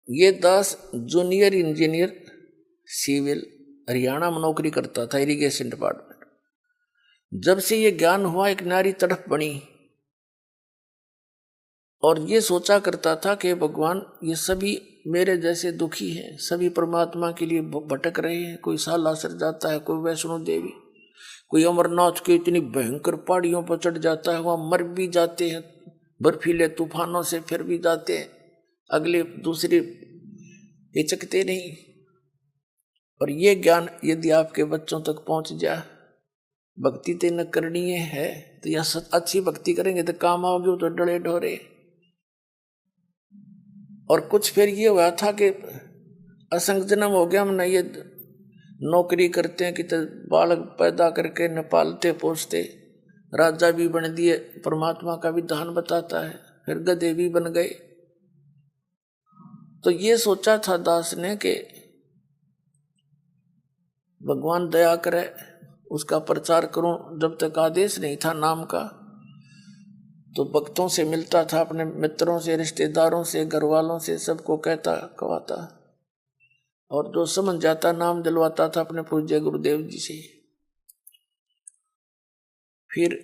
ये दास junior engineer civil Haryana में नौकरी करता था, इरिगेशन डिपार्टमेंट। जब से ये ज्ञान हुआ, एक नारी तड़प बनी और ये सोचा करता था कि भगवान ये सभी मेरे जैसे दुखी हैं, सभी परमात्मा के लिए भटक रहे हैं। कोई सालासर जाता है, कोई वैष्णो देवी, कोई अमरनाथ के इतनी भयंकर पहाड़ियों पर चढ़ जाता है, वहां मर भी जाते हैं बर्फीले तूफानों से, फिर भी जाते हैं, अगले दूसरे हिचकते नहीं। और ये ज्ञान यदि आपके बच्चों तक पहुंच जाए, भक्ति तो न करनी है तो यह अच्छी भक्ति करेंगे तो काम आओगे, तो डरे ढोरे। और कुछ फिर ये हुआ था कि असंग जन्म हो गया, हमने ये नौकरी करते हैं कि तो बालक पैदा करके न पालते पोसते, राजा भी बन दिए, परमात्मा का विधान बताता है, फिर गधे भी बन गए। तो ये सोचा था दास ने कि भगवान दया करे, उसका प्रचार करूं। जब तक आदेश नहीं था नाम का, तो भक्तों से मिलता था, अपने मित्रों से, रिश्तेदारों से, घर वालों से, सबको कहता कहवाता, और जो समझ जाता नाम दिलवाता था अपने पूज्य गुरुदेव जी से। फिर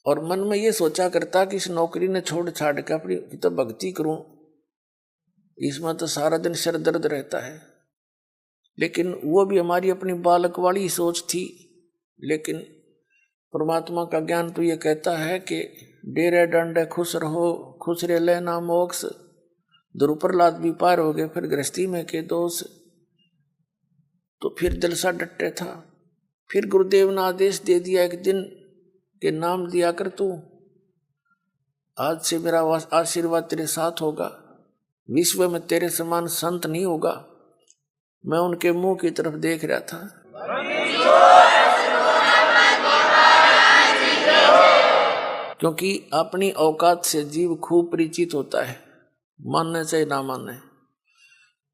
और मन में ये सोचा करता कि इस नौकरी ने छोड़ छाड़ के अपनी तो भक्ति करूं, इसमें तो सारा दिन सिर दर्द रहता है। लेकिन वो भी हमारी अपनी बालक वाली सोच थी। लेकिन परमात्मा का ज्ञान तो ये कहता है कि डेरे डंडे खुश रहो, खुश रे लेना मोक्ष, ध्रुव प्रहलाद भी पार हो गए, फिर गृहस्थी में के दोष। तो फिर दिल सा डटे था। फिर गुरुदेव ने आदेश दे दिया एक दिन के नाम दिया कर तू, आज से मेरा आशीर्वाद तेरे साथ होगा, विश्व में तेरे समान संत नहीं होगा। मैं उनके मुंह की तरफ देख रहा था। क्योंकि अपनी औकात से जीव खूब परिचित होता है, मानने चाहे ना मानने।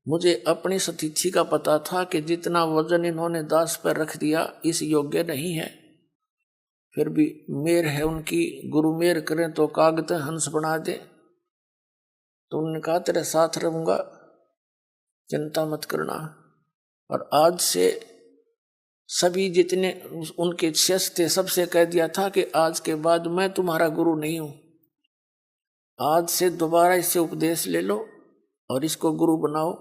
मुझे अपनी सतिथि का पता था कि जितना वजन इन्होंने दास पर रख दिया इस योग्य नहीं है। फिर भी मेर है उनकी, गुरु मेर करें तो कागज हंस बना दे। तो उन्होंने कहा तेरे साथ रहूंगा, चिंता मत करना। और आज से सभी जितने उनके शिष्य थे सबसे कह दिया था कि आज के बाद मैं तुम्हारा गुरु नहीं हूं, आज से दोबारा इससे उपदेश ले लो और इसको गुरु बनाओ,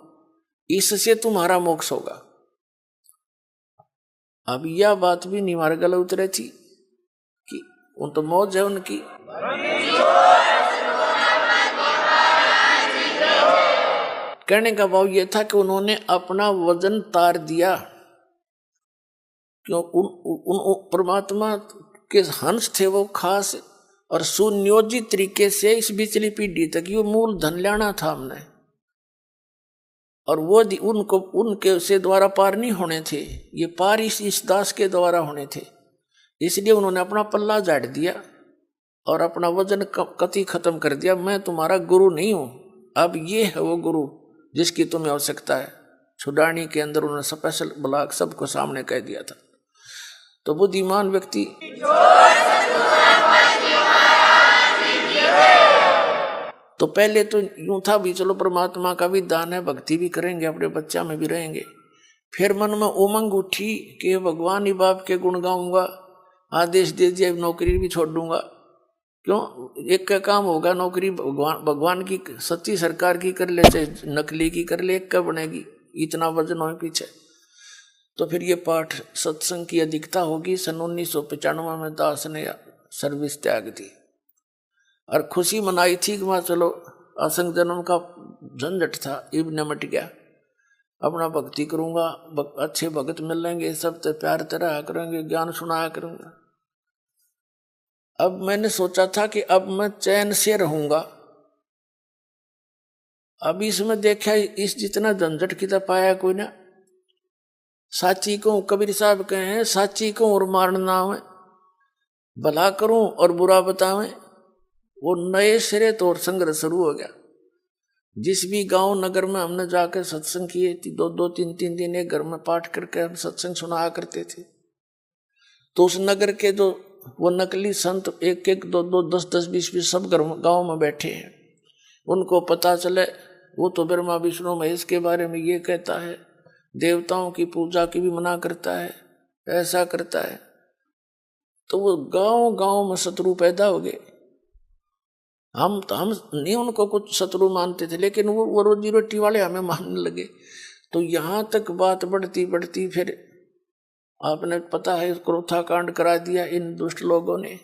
इससे तुम्हारा मोक्ष होगा। अब यह बात भी नहीं हमारे गले उतरे थी कि उन तो मौज है उनकी। कहने का भाव यह था कि उन्होंने अपना वजन तार दिया। क्यों? उन परमात्मा के हंस थे वो खास, और सुनियोजित तरीके से इस पिछली पीढ़ी तक ये मूल धन लाना था हमने, और वो उनको उनके से द्वारा पार नहीं होने थे, ये पार इस दास के द्वारा होने थे। इसलिए उन्होंने अपना पल्ला झाड़ दिया और अपना वजन कति खत्म कर दिया। मैं तुम्हारा गुरु नहीं हूं, अब ये है वो गुरु जिसकी तुम्हें आवश्यकता है। छुड़ानी के अंदर उन्होंने स्पेशल ब्लॉक सबको सामने कह दिया था। तो बुद्धिमान व्यक्ति तो पहले तो यूं था भी चलो परमात्मा का भी दान है, भक्ति भी करेंगे, अपने बच्चा में भी रहेंगे। फिर मन में उमंग उठी कि भगवान ही बाप के गुण गाऊंगा, आदेश दे दिया नौकरी भी छोड़ दूंगा। क्यों? एक का काम होगा, नौकरी भगवान की सच्ची सरकार की कर ले चाहे नकली की कर ले, एक का बनेगी, इतना वजन हो पीछे। तो फिर ये पाठ सत्संग की अधिकता होगी। सन 1995 में दास ने सर्विस त्याग दी और खुशी मनाई थी कि वहाँ चलो असंग जन्म का झंझट था इब निमट गया, अपना भक्ति करूंगा, अच्छे भगत मिलेंगे, सब ते प्यार तरह करेंगे, ज्ञान सुनाया करूंगा। अब मैंने सोचा था कि अब मैं चैन से रहूंगा। अब इसमें देखा इस जितना झंझट की तरह पाया कोई ना। साची को कबीर साहब कहे हैं, साची को और मारना है, भला करूं और बुरा बतावें। वो नए सिरे तो और संघर्ष शुरू हो गया। जिस भी गांव नगर में हमने जाकर सत्संग किए थी, 2-2, 3-3 दिन एक घर में पाठ करके हम सत्संग सुनाया करते थे। तो उस नगर के जो वो नकली संत 1-1, 2-2, 10-10, 20-20 सब गांव में बैठे हैं। उनको पता चले वो तो ब्रह्मा विष्णु महेश के बारे में ये कहता है, देवताओं की पूजा की भी मना करता है, ऐसा करता है। तो वो गांव गांव में शत्रु पैदा हो गए। हम नहीं उनको कुछ शत्रु मानते थे, लेकिन वो रोजी रोटी वाले हमें मानने लगे। तो यहां तक बात बढ़ती बढ़ती फिर आपने पता है क्रोथा कांड करा दिया इन दुष्ट लोगों ने।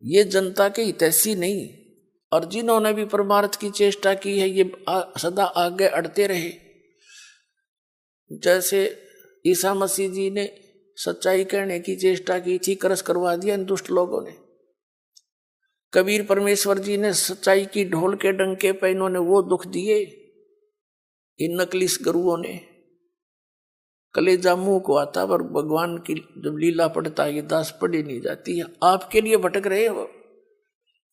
ये जनता के हितैषी नहीं, और जिन्होंने भी परमार्थ की चेष्टा की है ये सदा आगे अड़ते रहे। जैसे ईसा मसीह जी ने सच्चाई कहने की चेष्टा की थी, करस करवा दिया इन दुष्ट लोगों ने। कबीर परमेश्वर जी ने सच्चाई की ढोल के डंके पे इन्होंने वो दुख दिए इन नकली गुरुओं ने। कलेजा मुंह को आता, पर भगवान की जब लीला पढ़ता है ये दास पढ़ी नहीं जाती है। आपके लिए भटक रहे हो,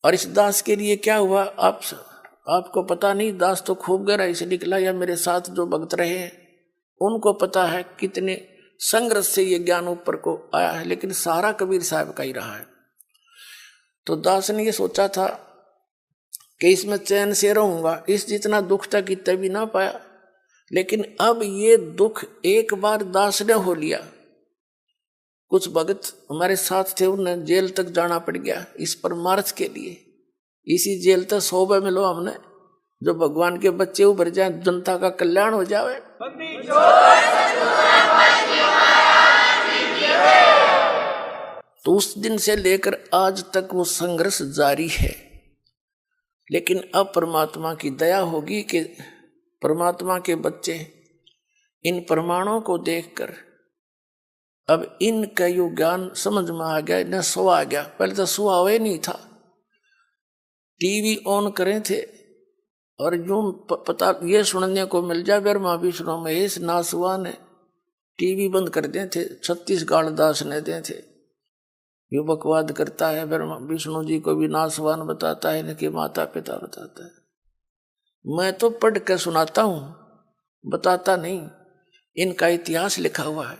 और इस दास के लिए क्या हुआ आपको पता नहीं। दास तो खूब गहराई से निकला, या मेरे साथ जो भक्त रहे हैं उनको पता है कितने संघर्ष से ये ज्ञान ऊपर को आया है, लेकिन सारा कबीर साहब का ही रहा है। तो दास ने ये सोचा था कि इसमें चैन से रहूंगा, इस जितना दुख था कितना भी ना पाया। लेकिन अब ये दुख एक बार दास ने हो लिया। कुछ भगत हमारे साथ थे, उन्हें जेल तक जाना पड़ गया इस परमार्थ के लिए। इसी जेल तक 100 मिलो हमने, जो भगवान के बच्चे उभर जाए, जनता का कल्याण हो जाए। तो उस दिन से लेकर आज तक वो संघर्ष जारी है। लेकिन अब परमात्मा की दया होगी कि परमात्मा के बच्चे इन प्रमाणों को देखकर अब इनका यो ज्ञान समझ में आ गया, न सो आ गया। पहले तो सुहा हुआ नहीं था, टीवी ऑन करें थे और यूं पता ये सुनने को मिल जाए ब्रह्मा विष्णु महेश नासवान है, टीवी बंद कर दे थे। 36 गाल दास ने दे थे। यो बकवाद करता है, ब्रह्मा विष्णु जी को भी नासवान बताता है, इनके माता पिता बताता है। मैं तो पढ़ के सुनाता हूं, बताता नहीं। इनका इतिहास लिखा हुआ है,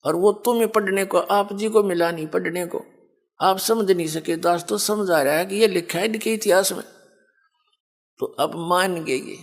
और वो तुम्हें पढ़ने को, आप जी को मिला नहीं पढ़ने को, आप समझ नहीं सके। दास तो समझ आ रहा है कि ये लिखा है इनके इतिहास में, तो अब मान गए ये।